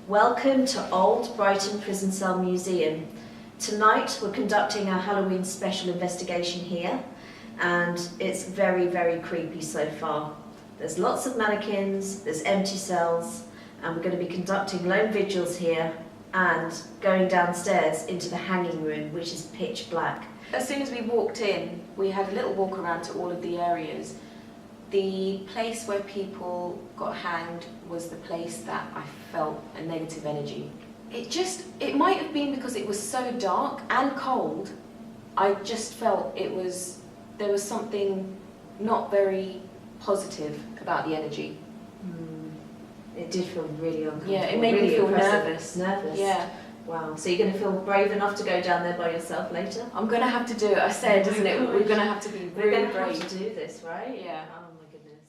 Welcome to Old Brighton Prison Cell Museum. Tonight we're conducting our Halloween special investigation here, and it's very, very creepy so far. There's lots of mannequins, there's empty cells, and we're going to be conducting lone vigils here and going downstairs into the hanging room, which is pitch black. As soon as we walked in, we had a little walk around to all of the areas. The place where people got hanged was the place that I felt a negative energy. It might have been because it was so dark and cold. I just felt there was something not very positive about the energy. It did feel really uncomfortable. Yeah, it made me feel nervous. Yeah. Wow. So you're going to feel brave enough to go down there by yourself later? I'm going to have to do it. I said, isn't it? We're going to have to be We're really going to brave. have to do this, right? Yeah. Oh my goodness.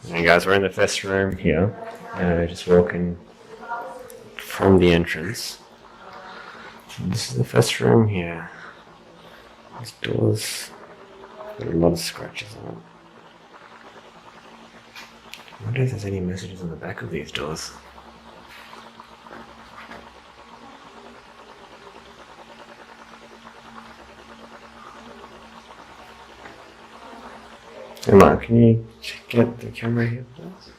Hey guys, we're in the first room here. Just walking from the entrance. This is the first room here. These doors got a lot of scratches on them. I wonder if there's any messages on the back of these doors. Hey Mark, can you get the camera here, please?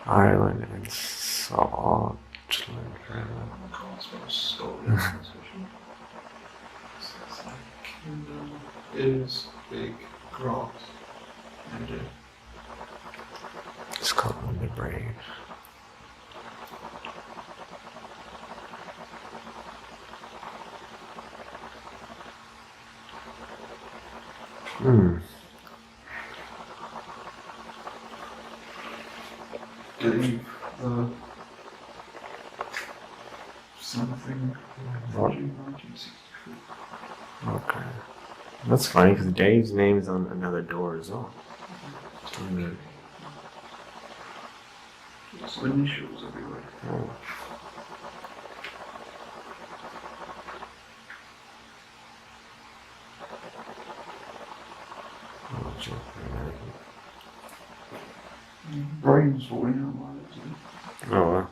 Ireland and Scotland. Kingdom is big grass and Scotland the brave. believe something What? 1963. Okay. That's funny because Dave's name is on another door as well. There's initials everywhere. Oh. Oh, gee. Brains falling out while it's in. Oh, well.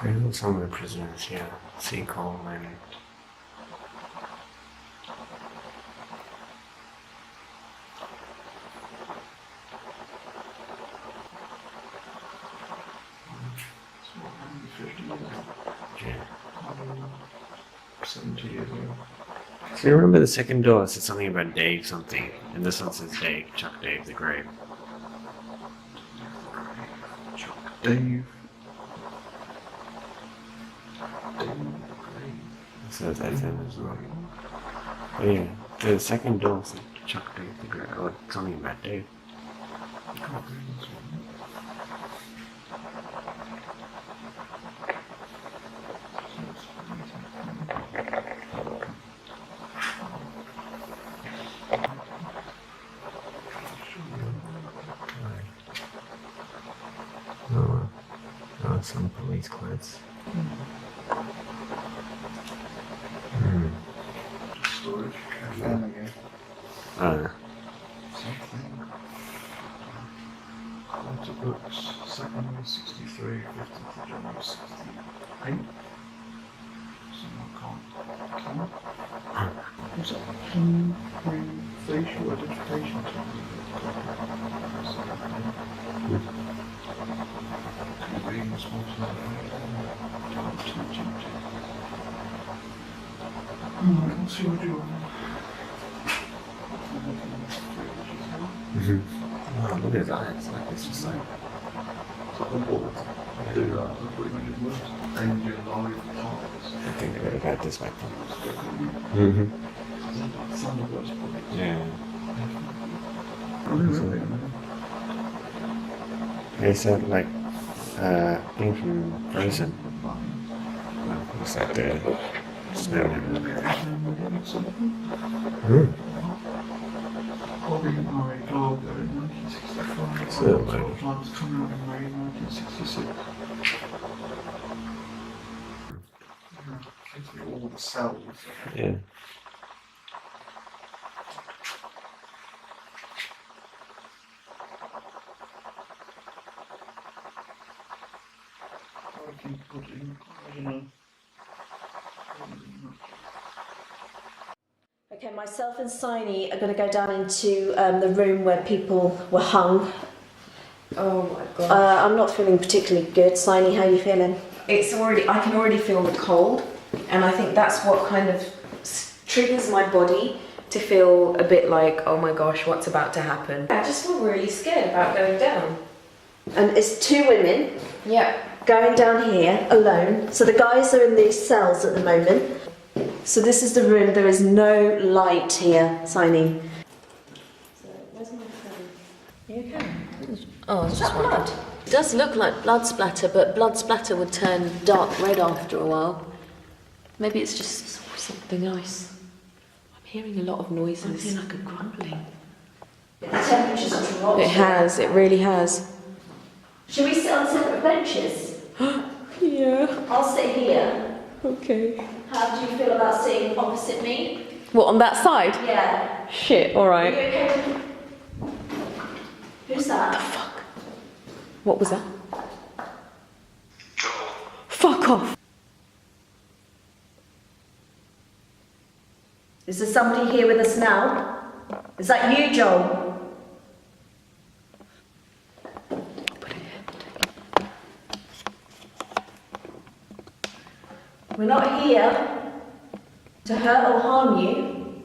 There's some of the prisoners here. Seagull and It's what, 150 years ago? yeah. Some 20 years ago. So you remember the second door said something about Dave something, and this one says Dave, Chuck Dave the Grave. Chuck Dave. So that's it as well. But yeah, the second door said Chuck Dave the Grave, or something about Dave. Oh, some police clothes. Storage. Family game. Something. Lots of books. 2nd 63, 15th of January 68. Something I can't. What's that? Facial identification technique. Being responsible. Let's see what you want. Oh, look at his eyes. Like, it's just like. Do that. That's what you did worse. And you're live parts. I think they would have had this back then. Thunderbird's probably. Yeah. Really? They said, like, being from Frozen. It's like the snow and Bobby and Murray Glasgow in 1965. So, 12 times coming out in May 1966. Gives me all the cells. yeah. I can put in, I don't know. Okay, myself and Signy are going to go down into the room where people were hung. Oh my god. I'm not feeling particularly good. Signy, how are you feeling? I can already feel the cold, and I think that's what kind of triggers my body to feel a bit like, oh my gosh, what's about to happen. I just feel really scared about going down. And it's two women Yeah. going down here alone. So the guys are in these cells at the moment. So this is the room. There is no light here, Signy. So where's my phone? You okay? Oh, I was Is just that wondering. blood? It does look like blood splatter, but blood splatter would turn dark red after a while. Maybe it's just something else. I'm hearing a lot of noises. Something like a grumbling. The temperature's dropped. It has, it really has. Should we sit on separate benches? Yeah, I'll sit here. okay. How do you feel about sitting opposite me? What, on that side? Yeah. Shit, Are you alright. okay with... Who's that? What was that? Fuck off. Is there somebody here with us now? Is that you, Joel? We're not here to hurt or harm you.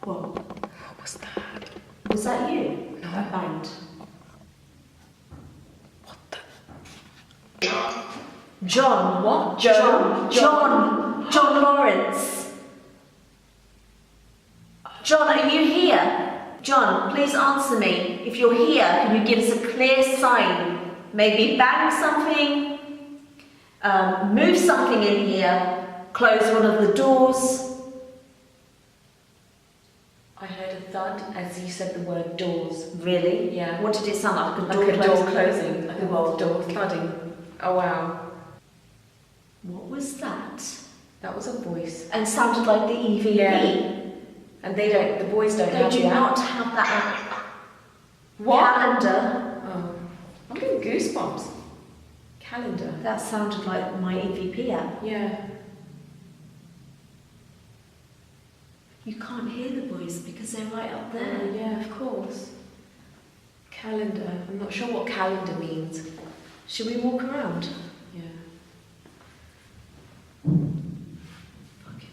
What? What was that? Was that you? No. That banged. What the? John. What? John Lawrence. John, are you here? John, please answer me. If you're here, can you give us a clear sign? Maybe bang something, move something in here, close one of the doors. I heard a thud as you said the word doors. Really? Yeah. What did it sound like? Like a door closing, like a door thudding. Oh wow. What was that? That was a voice. And sounded like the EVP. Yeah. And the boys don't They have do that. not have that What? calendar. Oh. I'm getting goosebumps. Calendar. That sounded like my EVP app. Yeah. You can't hear the boys because they're right up Oh, there. yeah, of course. Calendar. I'm not sure what calendar means. Should we walk around? Yeah. Fucking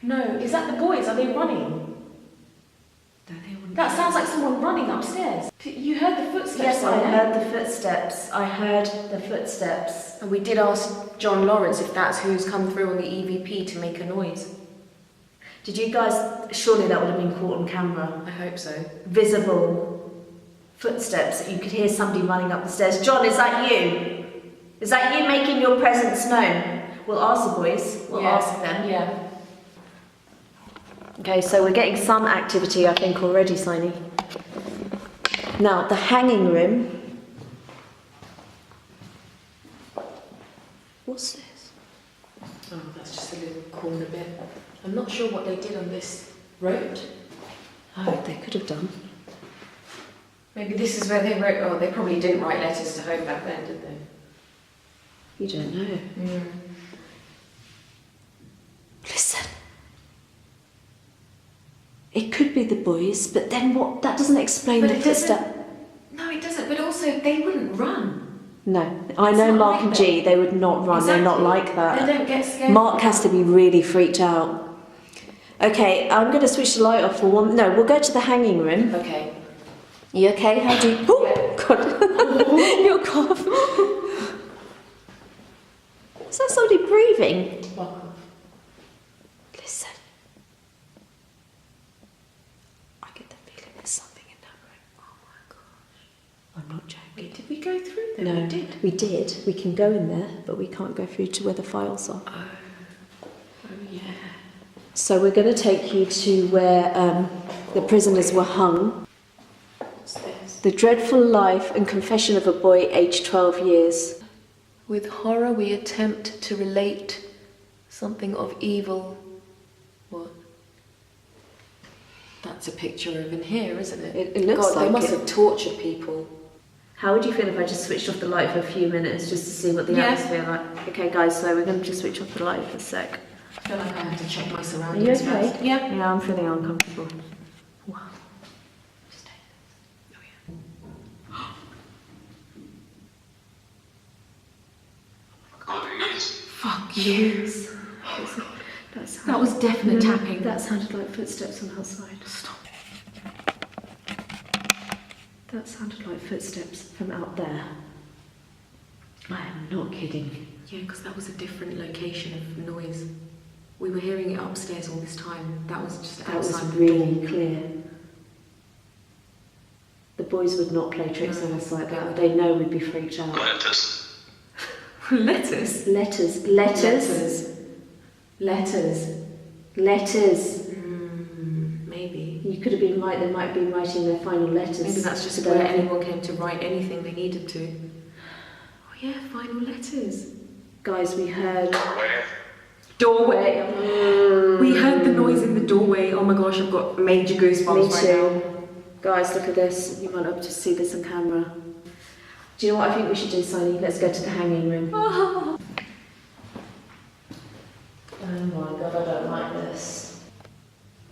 No, is that the boys? Are they running? That sounds like someone running upstairs. You heard the footsteps? Yes, I heard the footsteps. I heard the footsteps. And we did ask John Lawrence if that's who's come through on the EVP to make a noise. Did you guys, surely that would have been caught on camera. I hope so. Visible footsteps. You could hear somebody running up the stairs. John, is that you? Is that you making your presence known? We'll ask the boys. We'll ask them. Yeah. Okay, so we're getting some activity, I think, already, Siny. Now, the hanging room. What's this? Oh, that's just a little corner bit. I'm not sure what they did on this road. Oh, they could have done. Maybe this is where they wrote. Oh, they probably didn't write letters to home back then, did they? You don't know. Listen. It could be the boys, but then what? That doesn't explain the footstep. No, it doesn't. But also, they wouldn't run. No, I know Mark and G. They would not run. Exactly. They're not like that. They don't get scared. Mark has to be really freaked out. Okay, I'm going to switch the light off for one. No, we'll go to the hanging room. Okay. You okay? How do you? Oh God! Your cough. Is that somebody breathing? Listen. I get the feeling there's something in that room. Oh my gosh. I'm not joking. Did we go through there? No, We did. we did. We can go in there, but we can't go through to where the files are. Oh yeah. So we're going to take you to where the prisoners were hung. What's this? The dreadful life and confession of a boy aged 12 years. With horror we attempt to relate something of evil. What? That's a picture of in here, isn't it? It looks God, like they must it. have tortured people. How would you feel if I just switched off the light for a few minutes just to see what the atmosphere like? Okay guys, so we're going to just switch off the light for a sec. I feel like I have to check my Are surroundings. you okay? first. Yeah. Yeah, I'm feeling uncomfortable. Wow. Just take this. Oh yeah. Fuck you. That was definite tapping. That sounded like footsteps on outside. Stop. That sounded like footsteps from out there. I am not kidding. Yeah, because that was a different location of noise. We were hearing it upstairs all this time. That was just That was outside the door. really clear. The boys would not play tricks on us like that. They know we'd be freaked out. Letters. Letters. Letters. Letters. Maybe. You could have been right, they might be writing their final letters. Maybe that's just to where their- anyone came to write anything they needed to. Oh yeah, final letters. Guys, we heard... Doorway. We heard the noise in the doorway. Oh my gosh, I've got major goosebumps Me right too. Guys, look at this. You might not be able to see this on camera. Do you know what I think we should do, Sunny? Let's go to the hanging room. now. Oh my god, I don't like this.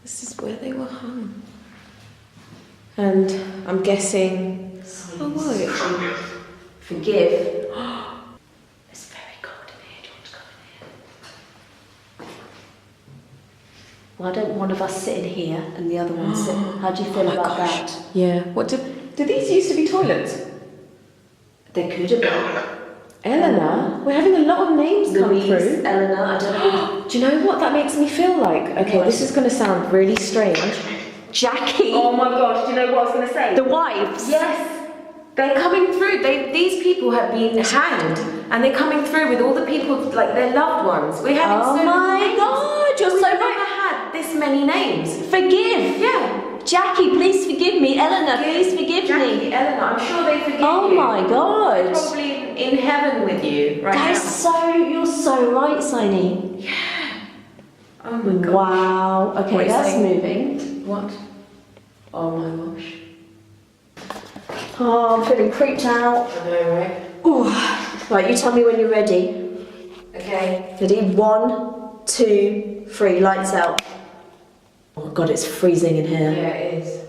This is where they were hung. And I'm guessing. Oh, what? Forgive. It's very cold in here. Do you want to come in here? Why don't one of us sit in here and the other one sit? How do you feel about that? Yeah. What do these used to be toilets? There could have been. Eleanor? We're having a lot of names come Louise, through. Eleanor, I don't know. Do you know what that makes me feel like? Okay, this is going to sound really strange. Jackie. Oh my gosh, do you know what I was going to say? The wives. Yes, they're coming through. These people have been hanged, and they're coming through with all the people, like their loved ones. We're having Oh so my many names. god, you're We've so never right. had this many names. Forgive. Yeah. Jackie, please forgive me. Eleanor, please forgive Jackie, me. Eleanor, I'm sure they forgive Oh you. my They're god. probably in heaven with you right That's now. you're so right, Siny. Oh my god. Wow. Okay, What are you that's saying? moving. What? Oh my gosh. Oh, I'm feeling creeped out. I know, right? Ooh. Right, you tell me when you're ready. Okay. Ready? 1, 2, 3. Lights out. Oh god, it's freezing in here. Yeah, it is.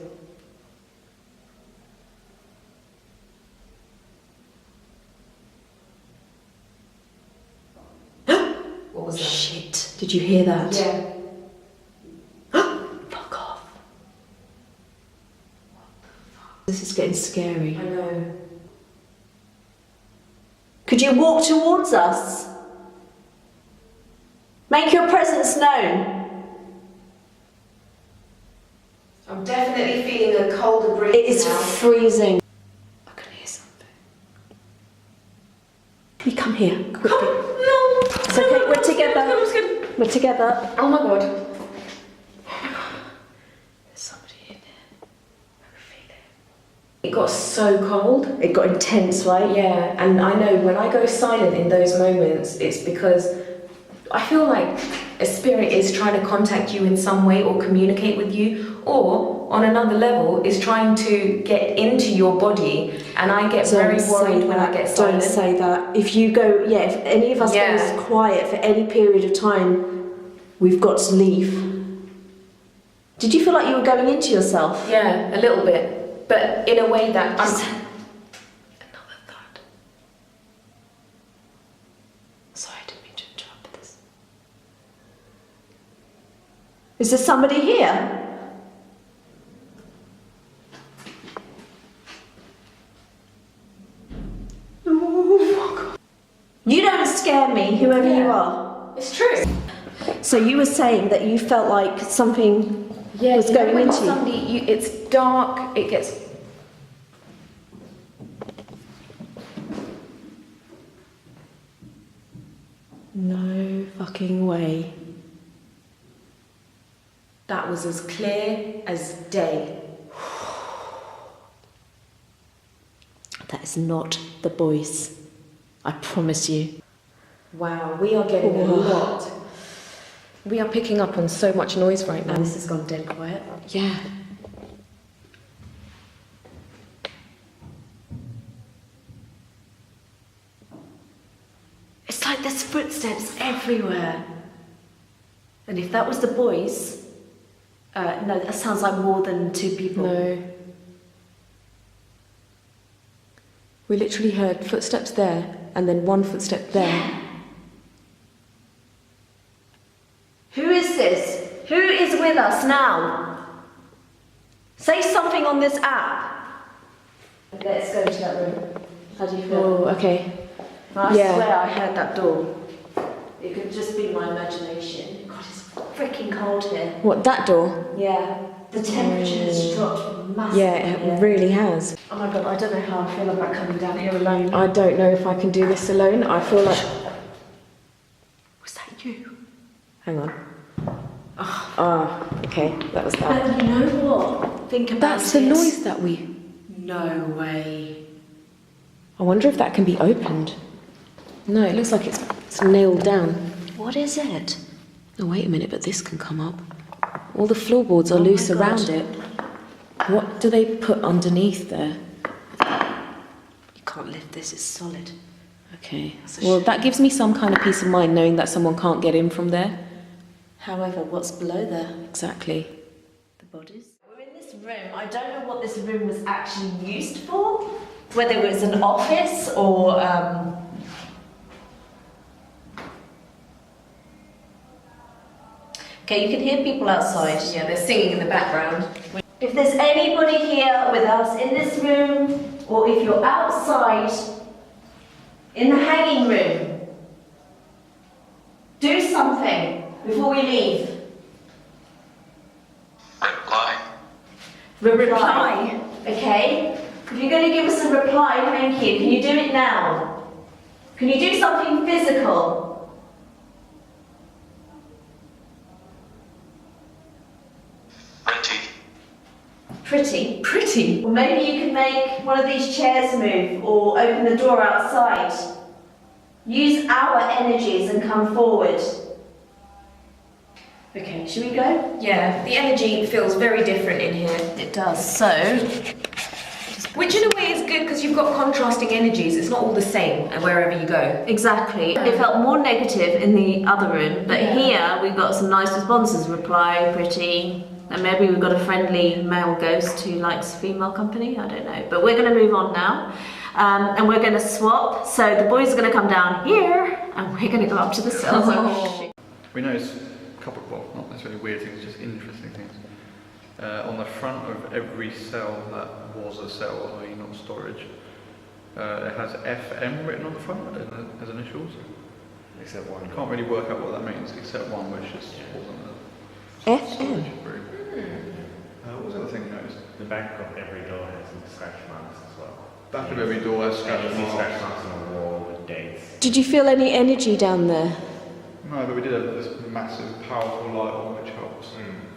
What was that? Shit. Did you hear that? Yeah. getting scary. I know. Could you walk towards us? Make your presence known. I'm definitely feeling a colder breeze It is now. freezing. I can hear something. Can you come here? Quickly. No! It's okay, we're together. We're together. Oh my god. There's somebody in there. I can feel it. It got so cold. It got intense, right? Yeah, and I know when I go silent in those moments, it's because I feel like a spirit is trying to contact you in some way or communicate with you, or on another level is trying to get into your body, and I get very worried when I get silent. Don't say that. If you go, if any of us Yeah. goes quiet for any period of time, we've got to leave. Did you feel like you were going into yourself? Yeah, a little bit, but in a way that I'm... Another thought. Sorry, I didn't mean to interrupt this. Is there somebody here? You don't scare me, whoever you are. It's true. So you were saying that you felt like something was you know going when into you? somebody, it's dark, it gets... No fucking way. That was as clear as day. That is not the boys. I promise you. Wow, we are getting a lot. We are picking up on so much noise right now. Now this has gone dead quiet. Yeah. It's like there's footsteps everywhere. And if that was the boys, no, that sounds like more than two people. No. We literally heard footsteps there and then one footstep there. Who is this? Who is with us now? Say something on this app. Let's go to that room. How do you feel? Oh, okay. I Yeah. swear I heard that door. It could just be my imagination. God, it's freaking cold here. What, that door? Yeah, the temperature has dropped massively. Yeah, it really has. Oh my god, I don't know how I feel about coming down here alone. I don't know if I can do this alone. I feel like... Was that you? Hang on. Ah, okay, that was that. But you know what? Think about That's the it. noise that we... No way. I wonder if that can be opened. No, it looks like it's nailed down. What is it? Oh, wait a minute, but this can come up. All the floorboards are loose my God. around it. What do they put underneath there? You can't lift this, it's solid. Okay. That's a Well, shame. that gives me some kind of peace of mind knowing that someone can't get in from there. However, what's below there? Exactly. The bodies. We're in this room. I don't know what this room was actually used for. Whether it was an office or Okay, you can hear people outside. Yeah, they're singing in the background. If there's anybody here with us in this room, or if you're outside in the hanging room, do something before we leave. Reply. Okay? If you're going to give us a reply, thank you. Can you do it now? Can you do something physical? Pretty? Pretty. Or maybe you can make one of these chairs move or open the door outside. Use our energies and come forward. Okay, should we go? Yeah, the energy feels very different in here. It does. So, Which in a way is good because you've got contrasting energies. It's not all the same wherever you go. exactly. It felt more negative in the other room, but here we've got some nice responses. Reply, pretty, and maybe we've got a friendly male ghost who likes female company. I don't know. But we're going to move on now. And we're going to swap. So the boys are going to come down here, and we're going to go up to the cells. We noticed a couple, well, not necessarily weird things, just interesting things. On the front of every cell that was a cell, i.e. not storage, it has FM written on the front as initials. Except one. I can't really work out what that means, except one which just wasn't a FM? storage room. What was the other thing you noticed? The back of every door has some scratch marks as well. Back of every door has scratch You see scratch marks. marks on the wall with dates. Did you feel any energy down there? No, but we did have this massive, powerful light on which helps.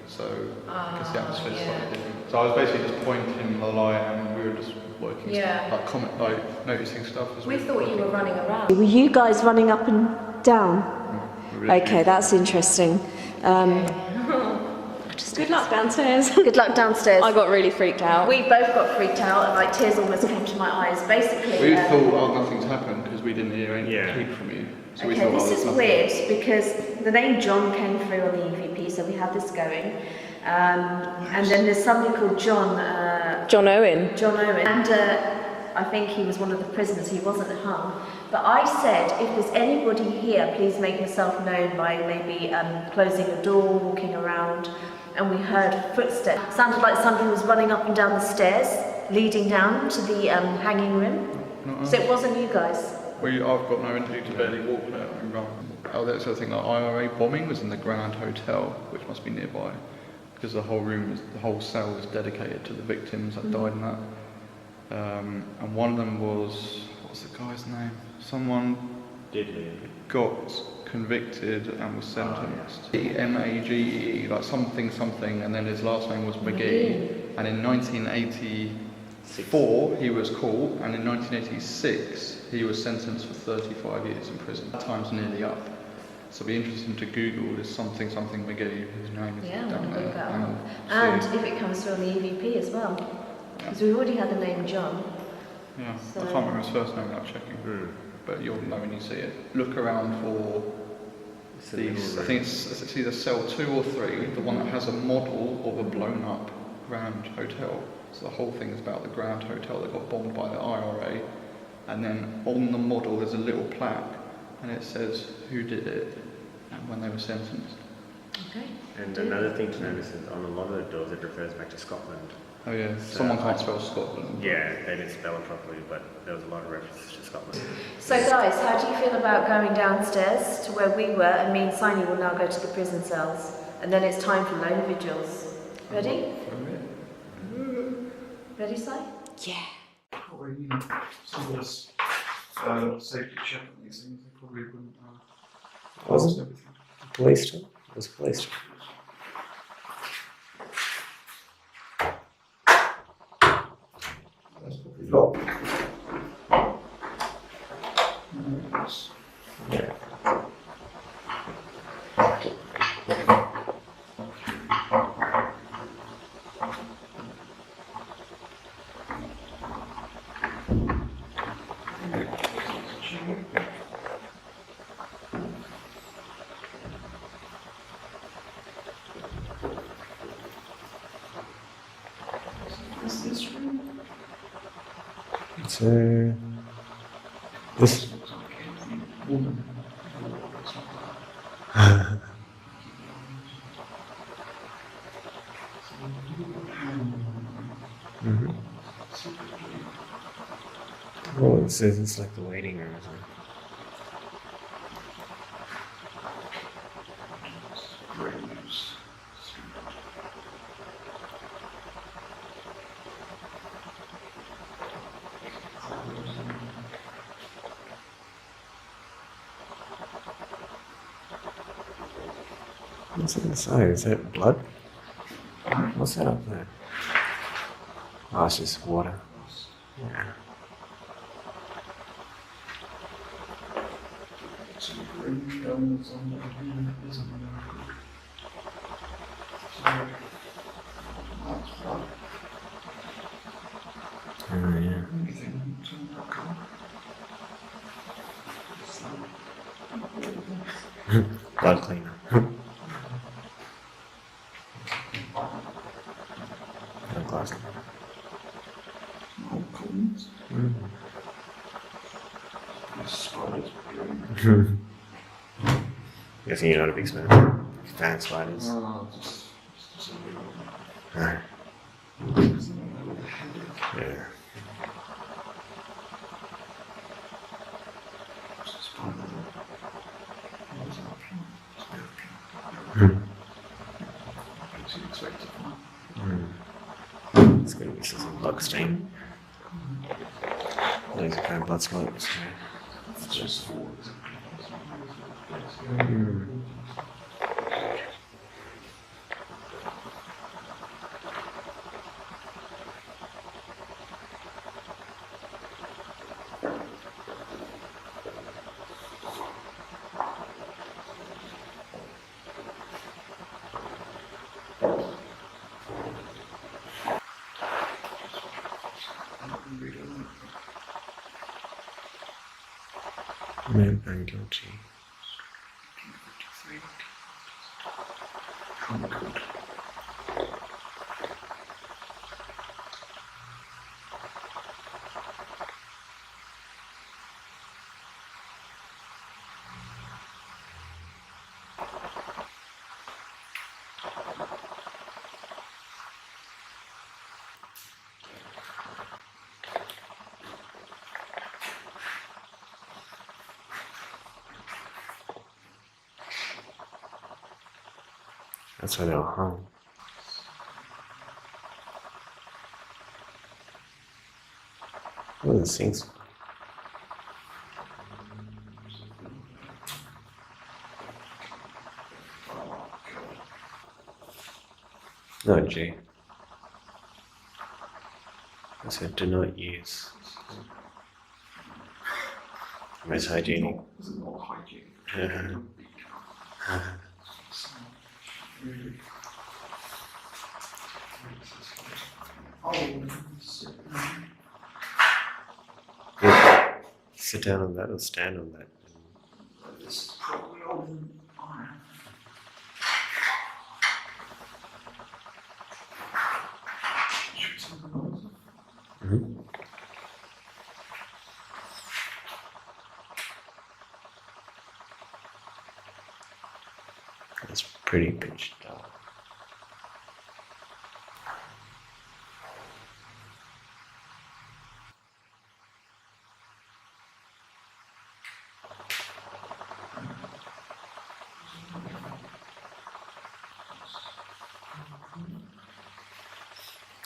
So you can see the atmosphere slightly different. So I was basically just pointing the light and we were just working like noticing stuff as We thought you were running around. Were you guys running up and down? we were Okay, that's interesting. Good luck downstairs. Good luck downstairs. I got really freaked out. We both got freaked out and like tears almost came to my eyes. Basically, We thought, oh, nothing's happened because we didn't hear any peep from you. So we okay, thought, this oh, there's is nothing. weird because the name John came through on the EVP, so we had this going. And then there's somebody called John Owen. John Owen, and I think he was one of the prisoners. He wasn't hung. But I said, if there's anybody here, please make yourself known by maybe closing a door, walking around. And we heard footsteps. Sounded like somebody was running up and down the stairs, leading down to the hanging room. So it wasn't you guys. I've got no energy to barely walk now and run. Oh, that's the other thing. The IRA bombing was in the Grand Hotel, which must be nearby, because the whole cell was dedicated to the victims that died in that. And one of them was, what's the guy's name? Someone got convicted and was sentenced. MAGE, like something, and then his last name was McGee. And in 1984 he was caught, and in 1986 he was sentenced for 35 years in prison. That time's nearly up. So it'll be interesting to Google this something McGee, whose name is down there. And if it comes through on the EVP as well. Because we've already had the name John. Yeah, So- I can't remember his first name without checking. But you'll know when you see it. Look around for these. I think it's either cell 2 or 3, the one that has a model of a blown up Grand Hotel. So the whole thing is about the Grand Hotel that got bombed by the IRA. And then on the model there's a little plaque and it says who did it and when they were sentenced. Okay. And another thing to notice is on a lot of the doors it refers back to Scotland. Oh yeah, So someone can't spell Scotland. Yeah, they didn't spell it properly, but there was a lot of references to Scotland. So guys, how do you feel about going downstairs to where we were, and me and Saini will now go to the prison cells, and then it's time for lone vigils. Ready? Ready, Si? Yeah. Probably, some of this safety check on these things, they probably wouldn't Wasn't it? Police still? It was police. That's probably locked. Yeah. Is this room? So this Woman. Oh, it says it's like the waiting room or something. Great news. What's inside? Is that blood? What's that up there? Oh, it's just water. Yeah. So green guns on the green isn't there. So that's blood. Oh, yeah. Anything to look on? Blood cleaner. No glass. Old coins. Mm. This spider's green. Guessing you're not a big fan. Fan spiders. Oh, just a little Right. Yeah. It's gonna be some bug stain. There's a kind of blood spot. It's just. Man found guilty. That's why they were hung. Oh, this thing's. No, G. I said do not use. Most hygienic. Is it not hygienic? Yeah. Sit down on that or stand on that. This is probably old iron. Mm-hmm. That's pretty pitch dark.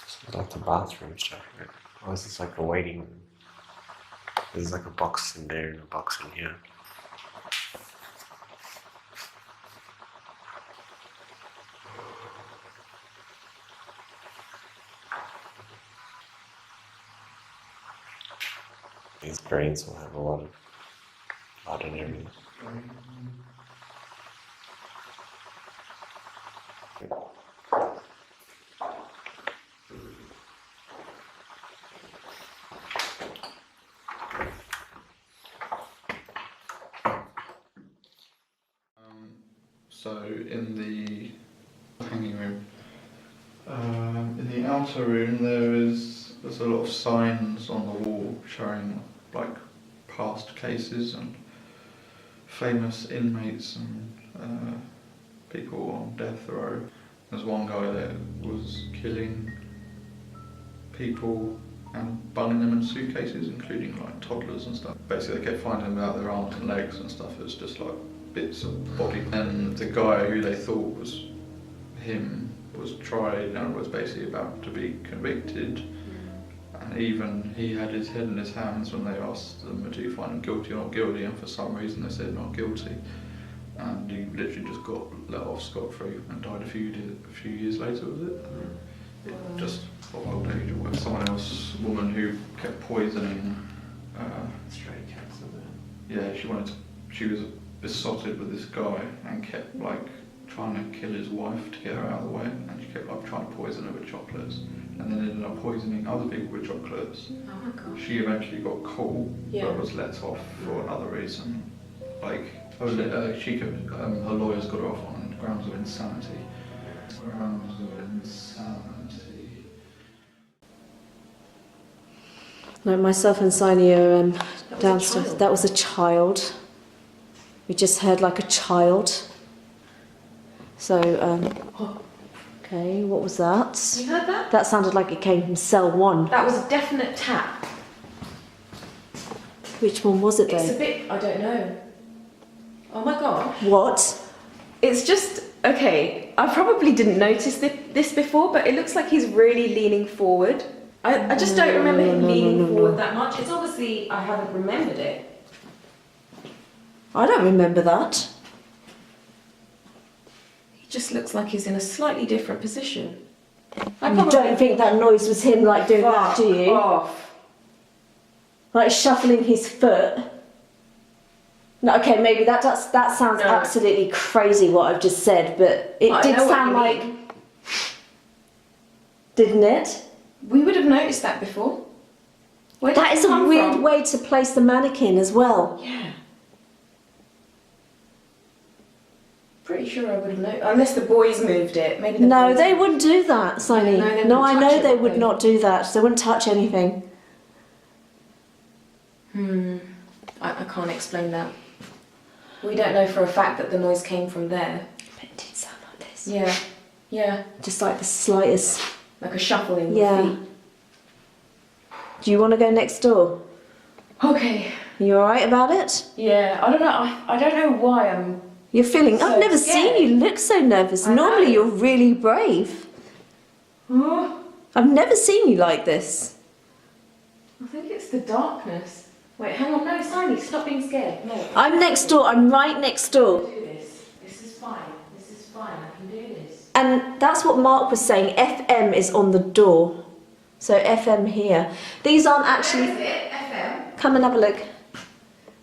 It's like the bathroom stuff, right? Or is this like a waiting room? There's like a box in there and a box in here. These drains will have a lot of blood and everything. So in the hanging room, in the outer room there's a lot of signs on the wall showing like past cases and famous inmates and people on death row. There's one guy that was killing people and bunging them in suitcases, including like toddlers and stuff. Basically they kept finding them without their arms and legs and stuff. It's just like bits of body. And the guy who they thought was him was tried and was basically about to be convicted. And even he had his head in his hands when they asked them, do you find him guilty or not guilty? And for some reason they said not guilty. And he literally just got let off scot-free and died a few years later, was it? It just got old age or whatever. Someone else, a woman who kept poisoning. Stray cats in Yeah, she was besotted with this guy and kept like trying to kill his wife to get her out of the way, and she kept like trying to poison her with chocolates, and then ended up poisoning other people with chocolates. Oh my gosh. She eventually got caught, Yeah. but was let off for another reason. Like her lawyers got her off on grounds of insanity. Grounds of insanity. No, myself and Sonia downstairs. child. That was a child. We just heard like a child. So, Okay, what was that? You heard that? That sounded like it came from cell 1. That was a definite tap. Which one was it It's though? a bit, I don't know. Oh my gosh. What? It's just, okay, I probably didn't notice this before, but it looks like he's really leaning forward. I just don't remember him leaning forward that much. It's obviously, I haven't remembered it. I don't remember that. He just looks like he's in a slightly different position. You don't think that noise was him like doing that, do you? Off. Like shuffling his foot. No, okay, maybe that sounds No. absolutely crazy what I've just said, but it I did know what sound you like, mean. didn't it? We would have noticed that before. Where did That it is a come weird from? way to place the mannequin as well. Yeah. Pretty sure I would have noticed. Unless the boys moved it. Maybe the No, boys- they wouldn't do that, Simon. No, they No, wouldn't I touch know it, they would would they? not do that. They wouldn't touch anything. I can't explain that. We don't know for a fact that the noise came from there. But it did sound like this. Yeah. Yeah. Just like the slightest. Like a shuffling Yeah. with feet. Do you want to go next door? Okay. Are you alright about it? Yeah. I don't know. I don't know why I'm. You're feeling. So I've never scared. seen you look so nervous. I know. Normally you're really brave. Oh, I've never seen you like this. I think it's the darkness. Wait, hang on. No, Simon, stop being scared. No. I'm next door. I'm right next door. I can do this. This is fine. This is fine. I can do this. And that's what Mark was saying. FM is on the door. So FM here. These aren't actually. Where is it? FM? Come and have a look.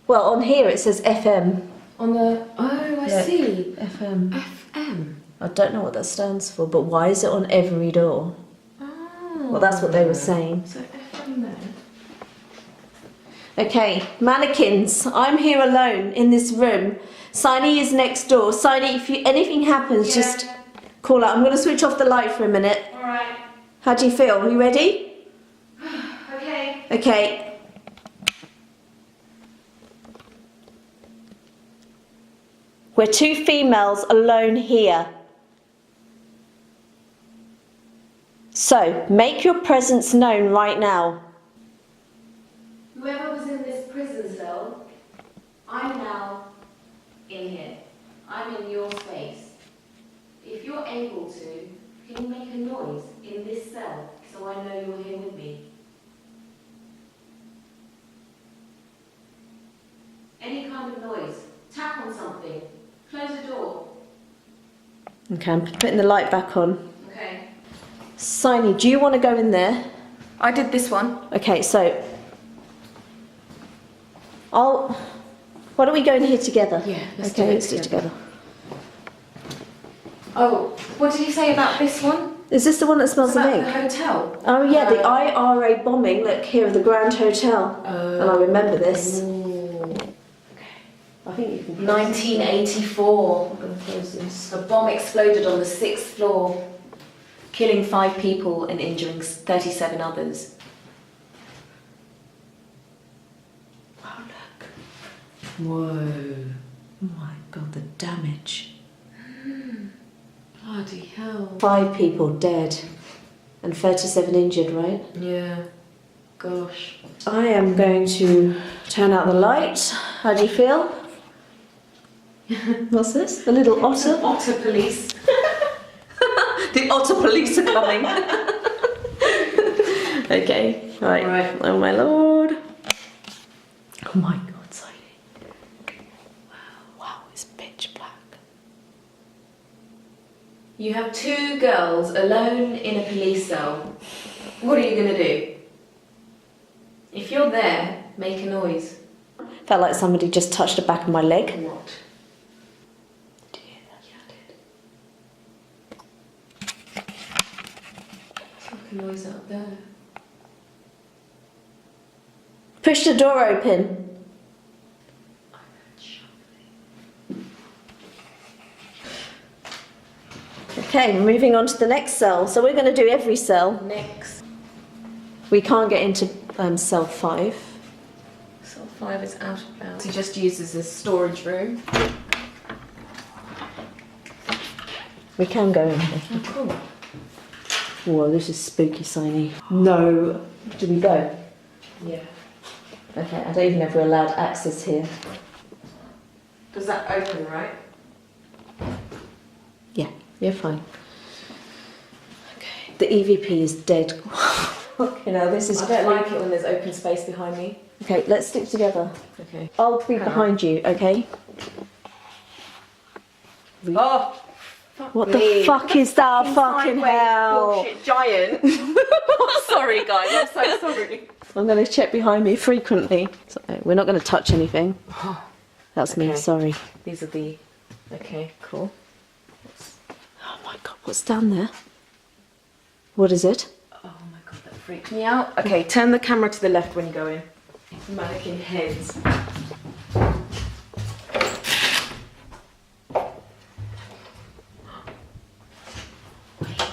Well, on here it says FM. On the. Oh, I Look. see. FM. FM. I don't know what that stands for, but why is it on every door? Oh. Well, that's what they were saying. So FM there. Okay, mannequins. I'm here alone in this room. Signy is next door. Signy, if anything happens, just call out. I'm going to switch off the light for a minute. All right. How do you feel? Are you ready? Okay. Okay. We're 2 females alone here. So, make your presence known right now. Whoever was in this prison cell, I'm now in here. I'm in your space. If you're able to, can you make a noise in this cell so I know you're here with me? Any kind of noise. Tap on something. Close the door. Okay, I'm putting the light back on. Okay. Signy, do you want to go in there? I did this one. Okay, so why don't we go in here together? Yeah, let's okay, do it let's do it together. Oh, what did you say about this one? Is this the one that smells of About the egg? hotel. Oh yeah, the IRA bombing. Look here of the Grand Hotel. And I remember this. I think you can. 1984. I'm gonna close this. A bomb exploded on the 6th floor, killing 5 people and injuring 37 others. Oh look! Whoa. Oh my God, the damage. Bloody hell. 5 people dead, and 37 injured. Right? Yeah. Gosh. I am going to turn out the light. How do you feel? What's this? The little otter? Otter police. The otter police are coming. Okay, right. Right. Oh my lord. Oh my God, Sadie. Wow, it's pitch black. You have 2 girls alone in a police cell. What are you going to do? If you're there, make a noise. Felt like somebody just touched the back of my leg. What? Did you hear that? Yeah, I did. It's like a noise out there. Push the door open. Okay, moving on to the next cell. So we're going to do every cell. Next. We can't get into cell 5. Cell 5 is out of bounds. He just uses a storage room. We can go in here. Oh, cool. Whoa, this is spooky, Signy. No. Do we go? Yeah. Okay, I don't even know if we're allowed access here. Does that open, right? Yeah, you're fine. Okay. The EVP is dead. Okay, now this is. I don't like it when there's open space behind me. Okay, let's stick together. Okay. I'll be behind you, okay? Oh! What the fuck is that? Fucking hell! Bullshit giant. Sorry, guys. I'm so sorry. I'm going to check behind me frequently. So, we're not going to touch anything. That's me, Okay. sorry. These are the. Okay, cool. Oh my god, what's down there? What is it? Oh my god, that freaked me out. Okay, turn the camera to the left when you go in. Mannequin heads.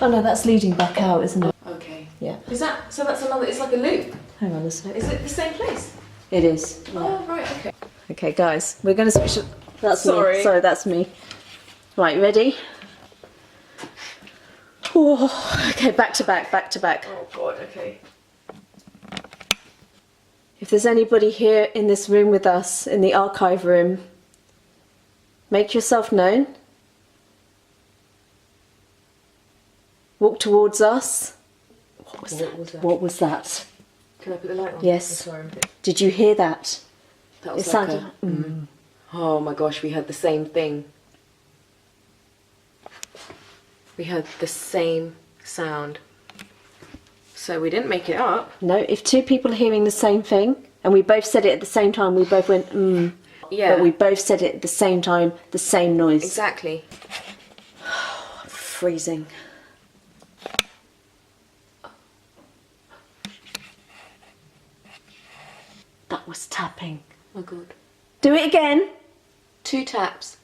Oh no, that's leading back out, isn't it? Okay. Yeah. Is that so? That's another. It's like a loop. Hang on a sec. Is it the same place? It is. Yeah. Oh right. Okay. Okay, guys, we're going to switch. That's Sorry. me. Sorry, that's me. Right, ready? Whoa. Okay, back to back, back to back. Oh god. Okay. If there's anybody here in this room with us, in the archive room, make yourself known. Walk towards us. What was that? What was that? Can I put the light on? Yes. I'm sorry. Did you hear that? That It was like sounded. a. Oh my gosh, we had the same thing. We had the same sound. So we didn't make it up. No, if two people are hearing the same thing and we both said it at the same time, we both went, Yeah. But we both said it at the same time, the same noise. Exactly. I'm freezing. That was tapping. Oh my god. Do it again. 2 taps.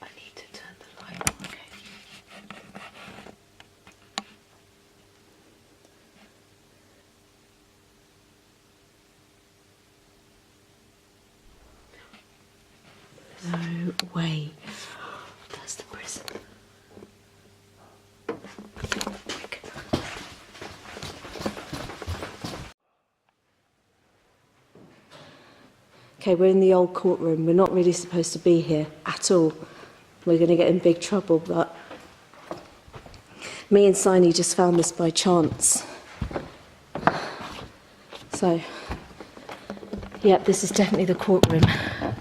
I need to turn the light on. Okay. No way. That's the prison. Quick. Okay, we're in the old courtroom. We're not really supposed to be here at all. We're going to get in big trouble, but me and Signy just found this by chance. So, yeah, this is definitely the courtroom.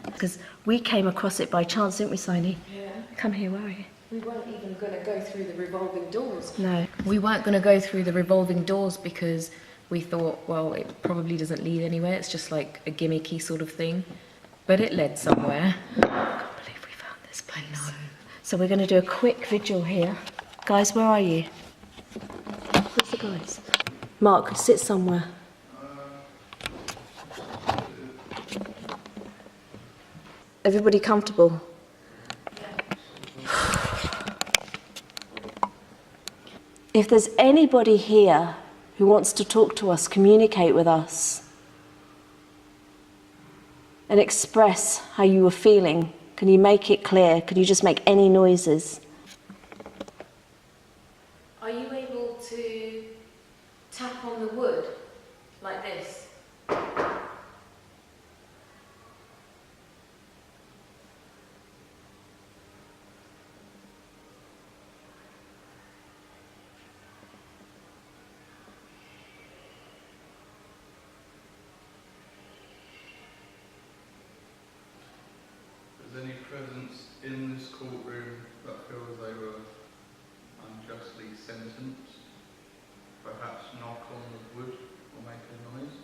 Because we came across it by chance, didn't we, Signy? Yeah. Come here, where are you? We weren't even going to go through the revolving doors. No. We weren't going to go through the revolving doors because we thought, well, it probably doesn't lead anywhere. It's just like a gimmicky sort of thing. But it led somewhere. I can't believe we found this place. I know. So we're going to do a quick vigil here. Guys, where are you? Where's the guys? Mark, sit somewhere. Everybody comfortable? If there's anybody here who wants to talk to us, communicate with us, and express how you were feeling, can you make it clear? Can you just make any noises? Are you able to tap on the wood like this? Is there any presence in this courtroom that feels they were unjustly sentenced? Perhaps knock on the wood or make a noise?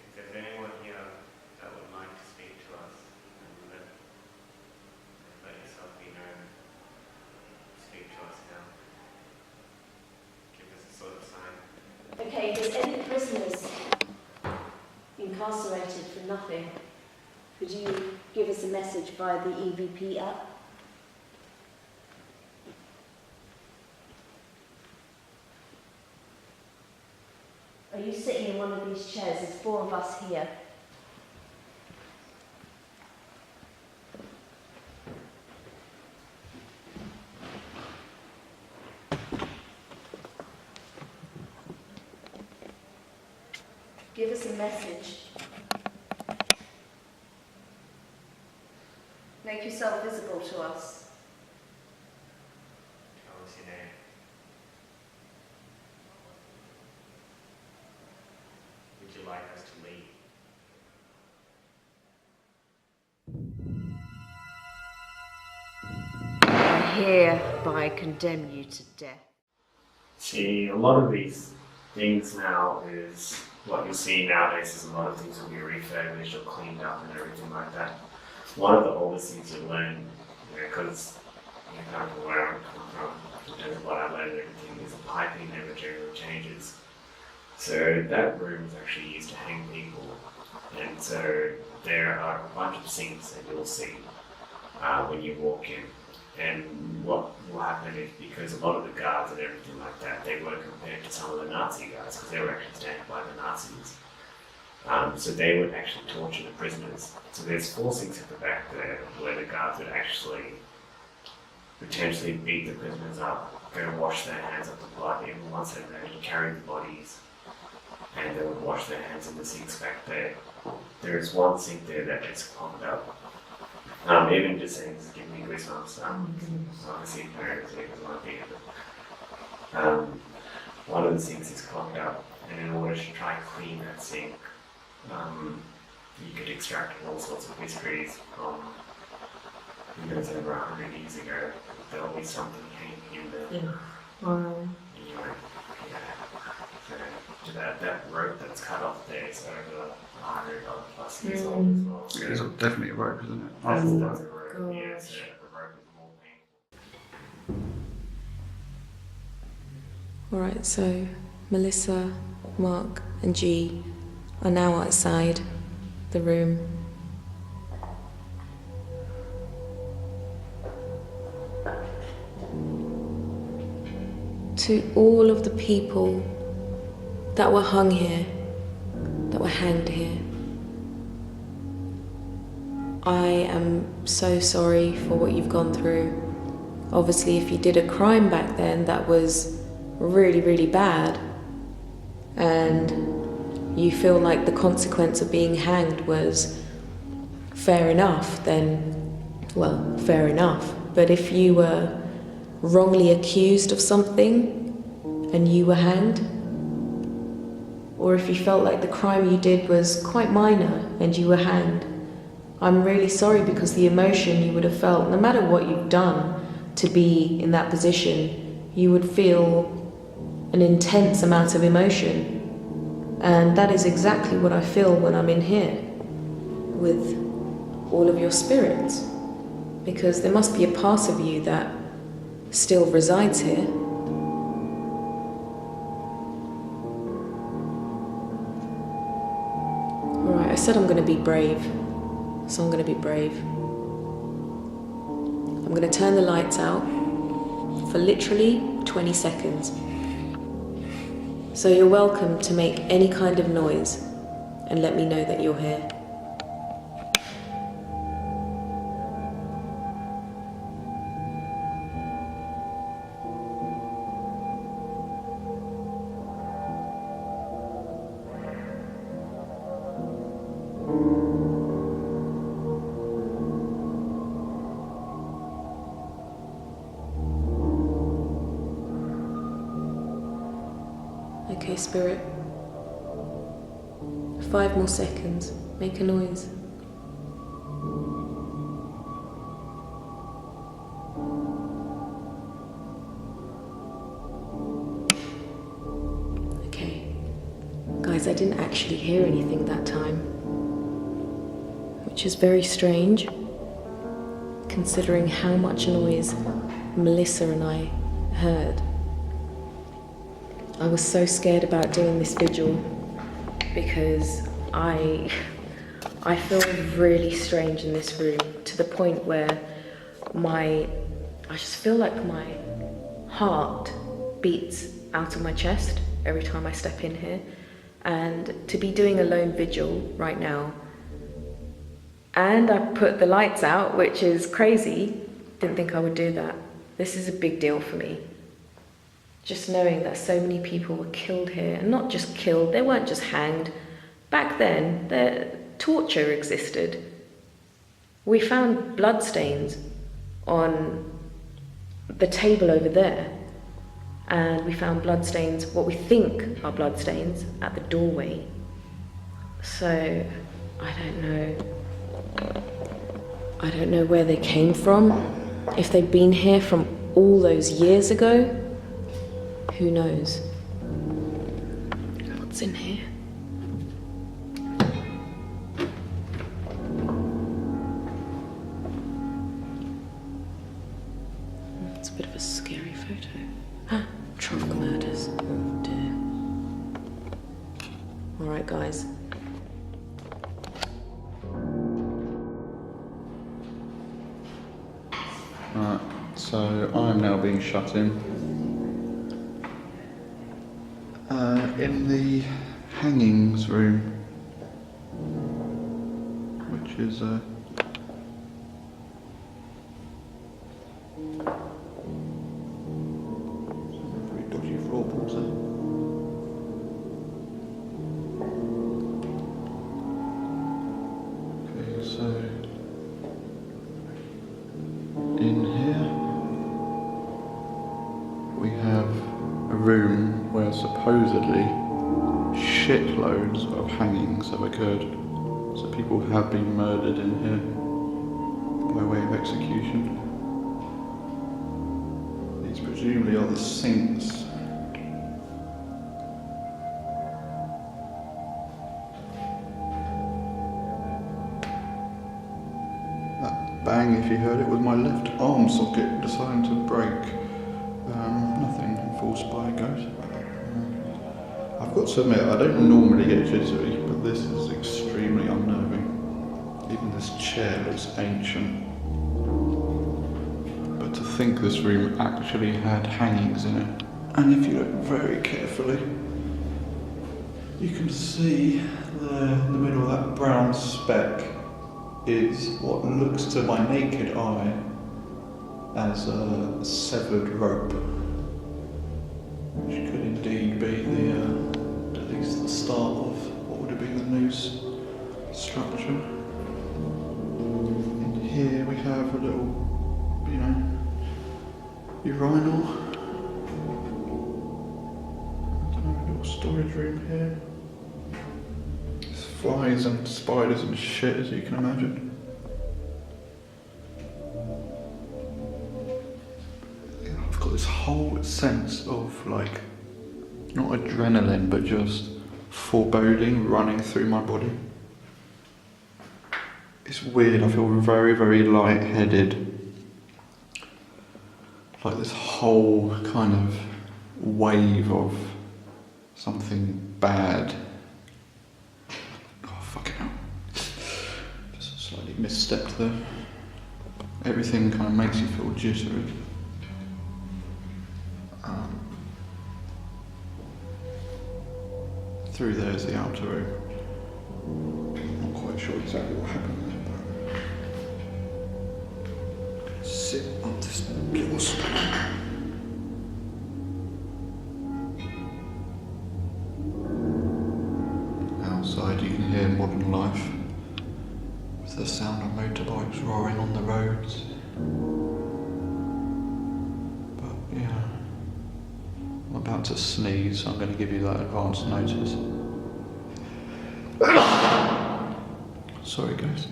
If there's anyone here that would like to speak to us, then let yourself be known. Speak to us now. Give us a sort of sign. Okay, if there's any prisoners incarcerated for nothing, could you give us a message via the EVP app? Are Are you sitting in one of these chairs? There's 4 of us here. Give us a message. Make yourself visible to us. Tell us your name. Would you like us to leave? I hereby condemn you to death. See, a lot of these things now is what you see nowadays is a lot of things will be refurbished or cleaned up and everything like that. One of the oldest things you learn, because kind of where I come from, in terms of what I learned and everything, is the piping never generally changes. So that room is actually used to hang people, and so there are a bunch of sinks that you'll see when you walk in. And what will happen is, because a lot of the guards and everything like that, they were compared to some of the Nazi guards, because they were actually standing by the Nazis. So they would actually torture the prisoners. So there's 4 sinks at the back there where the guards would actually potentially beat the prisoners up, go wash their hands of the blood, even once they've actually carried the bodies, and they would wash their hands in the sinks back there. There is one sink there that is clogged up. Even just saying this is giving me goosebumps. Obviously, parents might be, but one of the sinks is clogged up, and in order to try and clean that sink, you could extract all sorts of mysteries from, it's over 100 years ago. There'll be something hanging in there. Yeah. Wow. Anyway, so that rope that's cut off there is over 100 plus years old as well. Yeah, it's definitely a rope, isn't it? That's a rope, yeah, so the rope is more painful. Alright, so Melissa, Mark and G are now outside the room. To all of the people that were hung here, that were hanged here, I am so sorry for what you've gone through. Obviously, if you did a crime back then that was really, really bad, and you feel like the consequence of being hanged was fair enough, then, well, fair enough. But if you were wrongly accused of something and you were hanged, or if you felt like the crime you did was quite minor and you were hanged, I'm really sorry, because the emotion you would have felt, no matter what you've done to be in that position, you would feel an intense amount of emotion. And that is exactly what I feel when I'm in here with all of your spirits, because there must be a part of you that still resides here. Alright, I said I'm going to be brave, so I'm going to be brave. I'm going to turn the lights out for literally 20 seconds. So you're welcome to make any kind of noise and let me know that you're here. Okay, spirit. 5 more seconds. Make a noise. Okay. Guys, I didn't actually hear anything that time, which is very strange, considering how much noise Melissa and I heard. I was so scared about doing this vigil because I feel really strange in this room, to the point where I just feel like my heart beats out of my chest every time I step in here. And to be doing a lone vigil right now, and I put the lights out, which is crazy, didn't think I would do that. This is a big deal for me. Just knowing that so many people were killed here, and not just killed, they weren't just hanged. Back then, torture existed. We found bloodstains on the table over there, and we found bloodstains, what we think are bloodstains, at the doorway. So, I don't know where they came from. If they've been here from all those years ago, who knows? What's in here? It's a bit of a scary photo. Trunk murders. Oh dear. Alright guys. Right, so I'm now being shut in the hangings room, which is some very dodgy floorboards there. Okay, so in here we have a room where supposedly shitloads of hangings have occurred. So people have been murdered in here by way of execution. These presumably are the sinks. That bang, if you heard it, was my left arm socket deciding to break. Nothing enforced by a ghost. I've got to admit, I don't normally get jittery, but this is extremely unnerving. Even this chair looks ancient. But to think this room actually had hangings in it. And if you look very carefully, you can see there in the middle of that brown speck is what looks to my naked eye as a severed rope, which could indeed be at least the start of what would have been the noose structure. And here we have a little, urinal. I don't know, a little storage room here. There's flies and spiders and shit, as you can imagine. I've got this whole sense of not adrenaline, but just foreboding running through my body. It's weird, I feel very, very lightheaded. Like this whole kind of wave of something bad. Oh, fucking hell. Just slightly misstepped there. Everything kind of makes you feel jittery. Through there is the outer room. I'm not quite sure exactly what happened there, but sit on this little spot. Outside you can hear modern life with the sound of motorbikes roaring on the roads. But yeah, I'm about to sneeze, so I'm going to give you that advance notice. Sorry guys.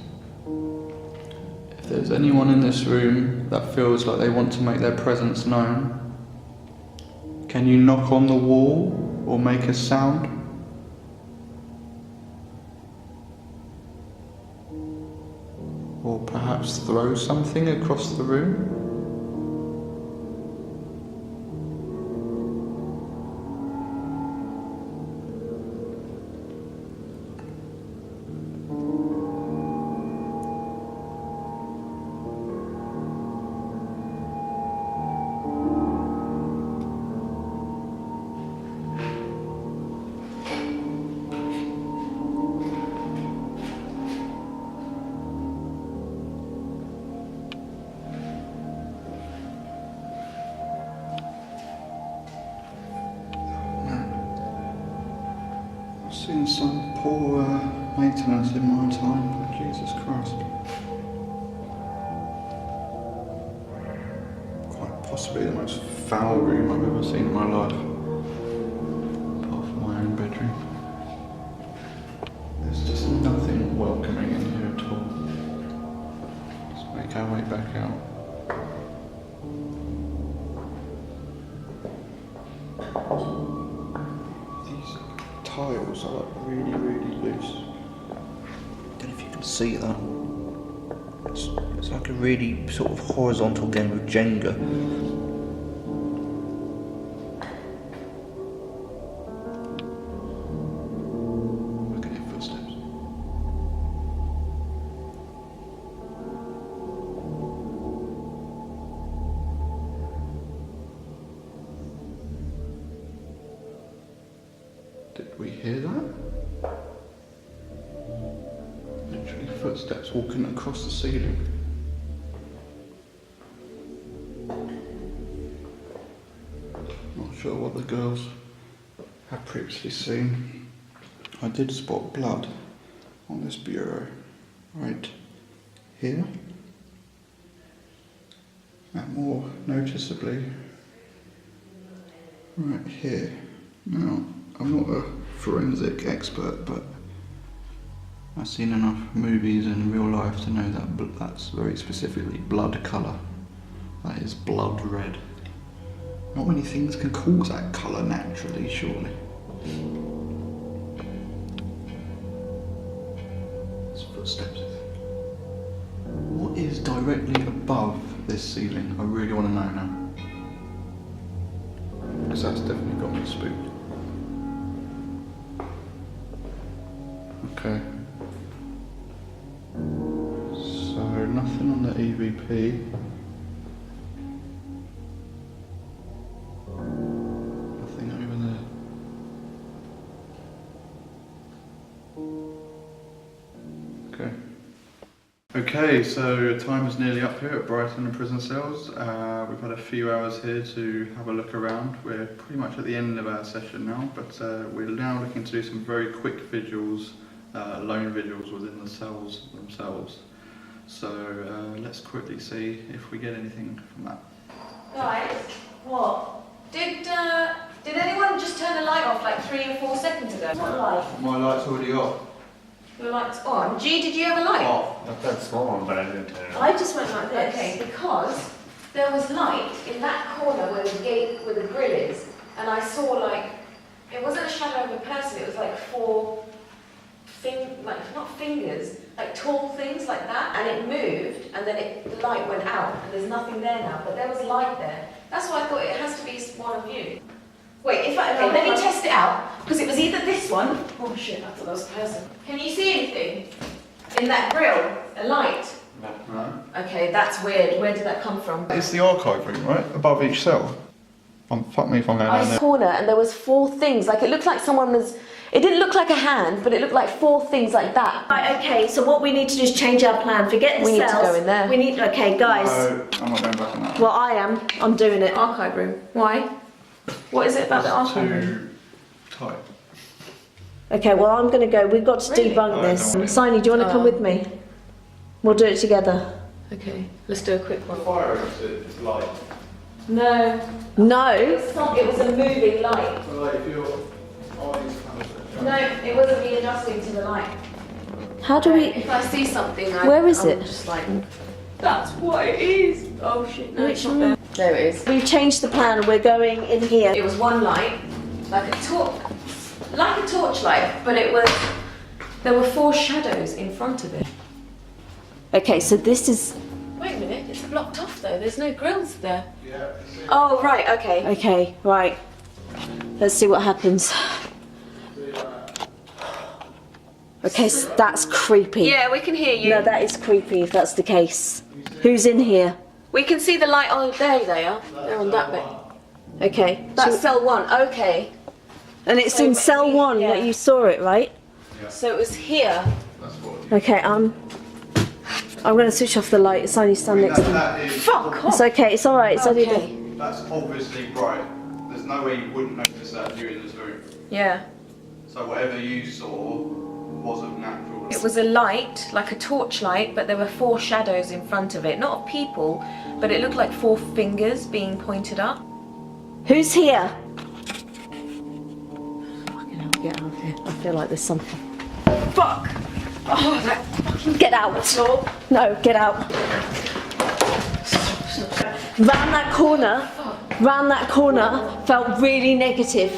If there's anyone in this room that feels like they want to make their presence known, can you knock on the wall or make a sound? Or perhaps throw something across the room? seen some poor maintenance in my time. Jesus Christ. Quite possibly the most foul room I've ever seen in my life. Apart from my own bedroom. There's just nothing welcoming in here at all. Let's make our way back out. These tiles are like really, really loose. I don't know if you can see that. It's like a really sort of horizontal game of Jenga. Look at your footsteps. Did we hear that? Literally footsteps walking across the ceiling. Not sure what the girls have previously seen. I did spot blood on this bureau, right here, and more noticeably, right here. Now, I'm not a forensic expert, but I've seen enough movies and real life to know that that's very specifically blood colour. That is blood red. Not many things can cause that colour naturally, surely. It's footsteps. What is directly above this ceiling? I really want to know now. Because that's definitely got me spooked. Okay. So nothing on the EVP. Nothing over there. Okay. Okay, so time is nearly up here at Brighton and prison cells. We've had a few hours here to have a look around. We're pretty much at the end of our session now, but we're now looking to do some very quick visuals, lone visuals within the cells themselves. So let's quickly see if we get anything from that. Guys, what? Did anyone just turn the light off like 3 or 4 seconds ago? What light? My light's already off. Your light's on. G, did you have a light? Off. I've got a small one, but I didn't turn it on. I just went like this. Okay, because there was light in that corner where the gate, where the grill is, and I saw like, it wasn't a shadow of a person, it was like 4 not fingers, like tall things like that, and it moved, and then the light went out, and there's nothing there now, but there was light there. That's why I thought it has to be one of you. Wait, okay, let me test it out, because it was either this one, oh shit, I thought that was a person. Can you see anything in that grill? A light? No. Okay, that's weird. Where did that come from? It's the archive room, right? Above each cell. Fuck me if I'm going down there. Corner, and there was 4 things. Like, it looked like someone was... It didn't look like a hand, but it looked like 4 things like that. Right, okay, so what we need to do is change our plan. Forget the We need to cells. go in there. We need, okay, guys. No, I'm not going back in that. Well, I am. I'm doing it. Archive room. Why? What is it about the It's archive room? too tight. Okay, well, I'm going to go. We've got to Really? debunk Oh, this. don't worry. Siny, do you want to come Oh. with me? We'll do it together. Okay, let's do a quick one. Fire exit light. No. No. It was a moving light. So like if your eyes kind of... No, it wasn't me adjusting to the light. How do we... If I see something, Where is I'm it? just like, that's what it is. Oh shit, no, it's Which not there. There it is. We've changed the plan. We're going in here. It was one light, like a torchlight, but there were 4 shadows in front of it. Okay, so this is... Wait a minute, it's blocked off though. There's no grills there. Yeah. Oh right, okay. Okay, right. Let's see what happens. Okay, so that's creepy. Yeah, we can hear you. No, that is creepy if that's the case. Who's in here? We can see the light on. There they are. They're on that bit. Okay. That's So, cell 1. Okay. and it's so in cell 1 yeah. that you saw it, right? So it was here. That's what Okay, I'm going to switch off the light. It's only stand next to me. that is... Fuck It's off. okay, it's alright, it's only Okay. That's obviously bright. There's no way you wouldn't notice that if you're in this room. Yeah. So whatever you saw wasn't natural. It was a light, like a torchlight, but there were 4 shadows in front of it. Not of people, but it looked like 4 fingers being pointed up. Who's here? Fucking hell, get out of here. I feel like there's something. Fuck! Oh, that fucking get out. No, get out. Round that corner felt really negative.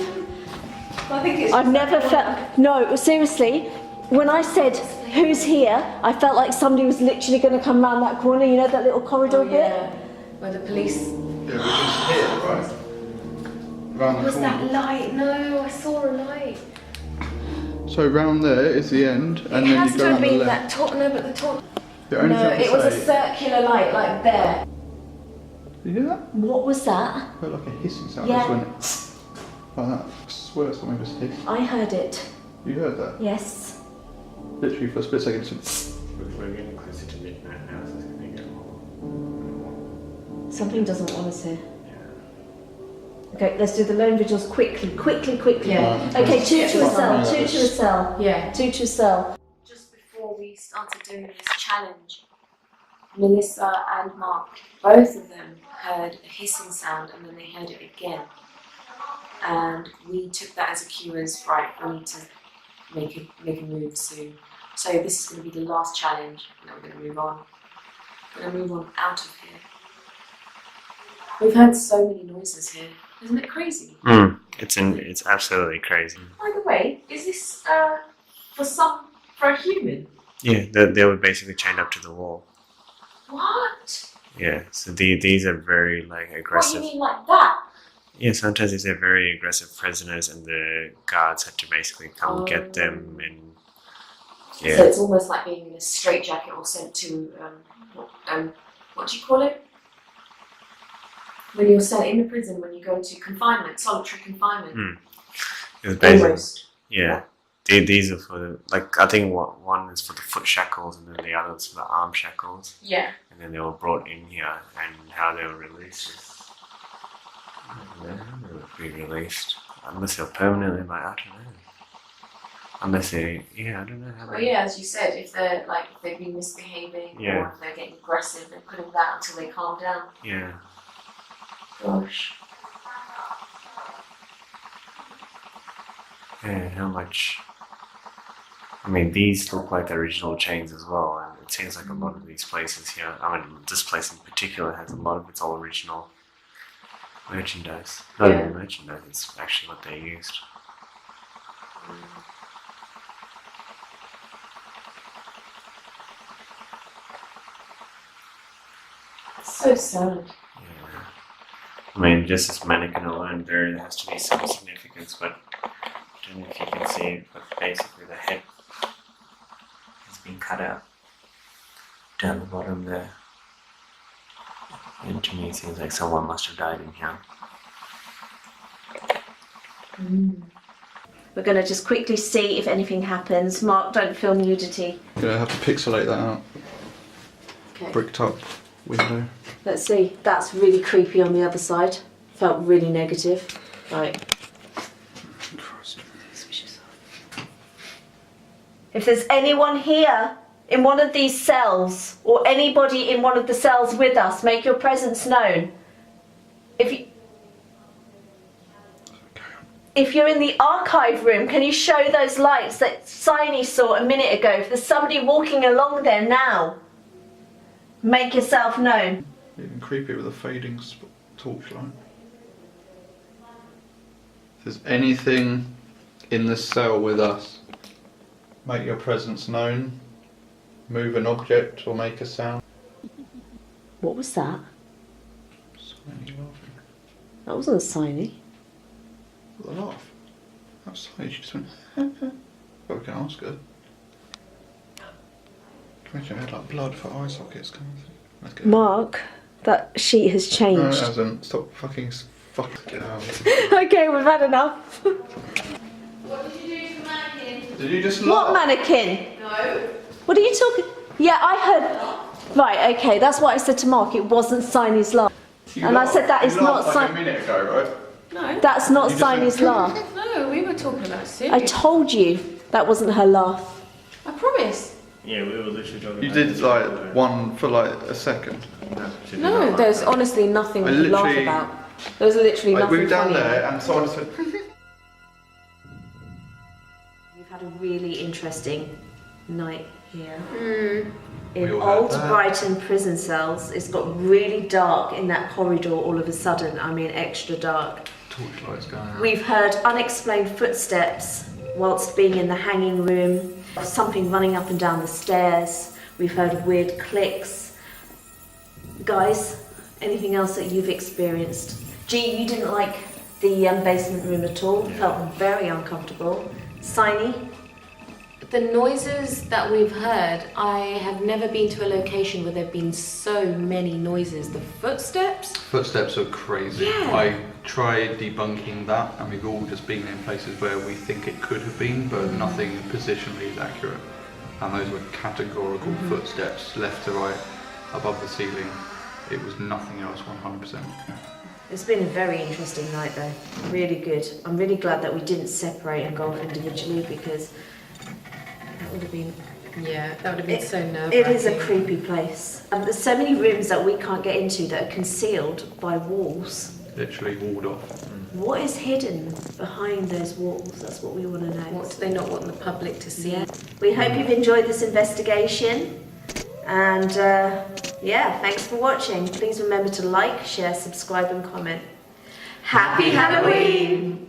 I think it's I've never felt, no, seriously, when I said, who's here, I felt like somebody was literally going to come round that corner, you know, that little corridor bit? Where the police... Yeah, we're just here, right? Round the Was corner. that light? No, I saw a light. So round there is the end, and It then has you to go have round the been left. that torch. No, but the torch. The only No, thing I it can was a say- circular light, like there. Did you hear that? What was that? It felt like a hissing sound. Yeah. Just went like that. I swear something just hissed. I heard it, You heard that? yes. Literally for a split second. Just... We're getting closer to midnight now, so it's going to get more. Something doesn't want us here. Okay, let's do the lone vigils quickly. Yeah. Okay, 2 to a cell, Yeah. 2 to a cell, Yeah. 2 to a cell. Just before we started doing this challenge, Melissa and Mark, both of them heard a hissing sound and then they heard it again. And we took that as a cue as, right, we need to make a move soon. So this is going to be the last challenge and then we're going to move on. We're going to move on out of here. We've heard so many noises here. Isn't it crazy? It's absolutely crazy. By the way, is this for a human? Yeah, they were basically chained up to the wall. What? Yeah, so these are very like What, aggressive. you mean like that? Yeah, sometimes these are very aggressive prisoners, and the guards had to basically come get them, and So yeah, it's almost like being in a straitjacket or sent to, what do you call it? When you're sent in the prison, when you go to confinement, solitary confinement. it was basically Almost. yeah. These are for the, like, I think one is for the foot shackles, and then the other is for the arm shackles, Yeah. and then they were brought in here, and how they were released is, I don't know how they would be released, unless they're permanently, like, I don't know. Unless they, yeah, I don't know how Well, they... yeah, as you said, if they've been misbehaving Yeah. or if they're getting aggressive, they put them down until they calm down. Yeah. Gosh. Yeah, how much... I mean, these look like the original chains as well, and it seems like a lot of these places here, I mean, this place in particular has a lot of its all original merchandise. Not Yeah. even merchandise, it's actually what they used. It's so sad. Yeah. I mean, just this mannequin alone, there has to be some significance, but I don't know if you can see it, but basically the head has been cut out down the bottom there. And to me it seems like someone must have died in here. We're going to just quickly see if anything happens. Mark, don't film nudity. Gonna have to pixelate that out. Okay. Brick top window. Let's see. That's really creepy on the other side. Felt really negative. Right. Christ. If there's anyone here in one of these cells, or anybody in one of the cells with us, make your presence known. If you're in the archive room, can you show those lights that Signe saw a minute ago? If there's somebody walking along there now, make yourself known. Even creepy with a fading torchlight. If there's anything in the cell with us, make your presence known. Move an object or make a sound. What was that? Signe laughing. That wasn't a Signe. With a laugh. Outside, she just went. Well, we can ask her. Imagine her had like blood for eye sockets coming through. Let's get Mark, that sheet has No, it changed. hasn't. Stop fucking. Get out. Okay, we've had enough. What did you do to mannequin? Did you just What laugh? mannequin? No. What are you talking? Yeah, I heard. Right, okay, that's what I said to Mark. It wasn't Signe's laugh. You And I laughed. said that is You not laughed like Signe. a minute ago, right? No. That's not You just Signy's laugh. No, we were talking about Sue. I told you that wasn't her laugh. I promise. Yeah, we were literally talking You about did this like before. one for like a second. No, she did No, not like there's that. honestly nothing I to laugh literally- about. There was literally Like, nothing we were down funny. there and someone said, We've had a really interesting night here. We In all had old that. Brighton prison cells, it's got really dark in that corridor all of a sudden. I mean, extra dark. torchlights going out. We've heard unexplained footsteps whilst being in the hanging room, something running up and down the stairs. We've heard weird clicks. Guys, anything else that you've experienced? Gee, you didn't like the basement room at all. Felt very uncomfortable. Signy? The noises that we've heard, I have never been to a location where there have been so many noises. The footsteps? Footsteps are crazy. Yeah. I tried debunking that, and we've all just been in places where we think it could have been, but nothing positionally is accurate. And those were categorical footsteps, left to right, above the ceiling. It was nothing else, 100%. It's been a very interesting night though. Really good. I'm really glad that we didn't separate and go off individually because that would have been... Yeah, that would have been It- so nerve-wracking. It is a creepy place. There's so many rooms that we can't get into that are concealed by walls. Literally walled off. What is hidden behind those walls? That's what we want to know. What do they not want the public to see? Yeah. We hope you've enjoyed this investigation. And yeah, thanks for watching. Please remember to like, share, subscribe and comment. Happy Halloween!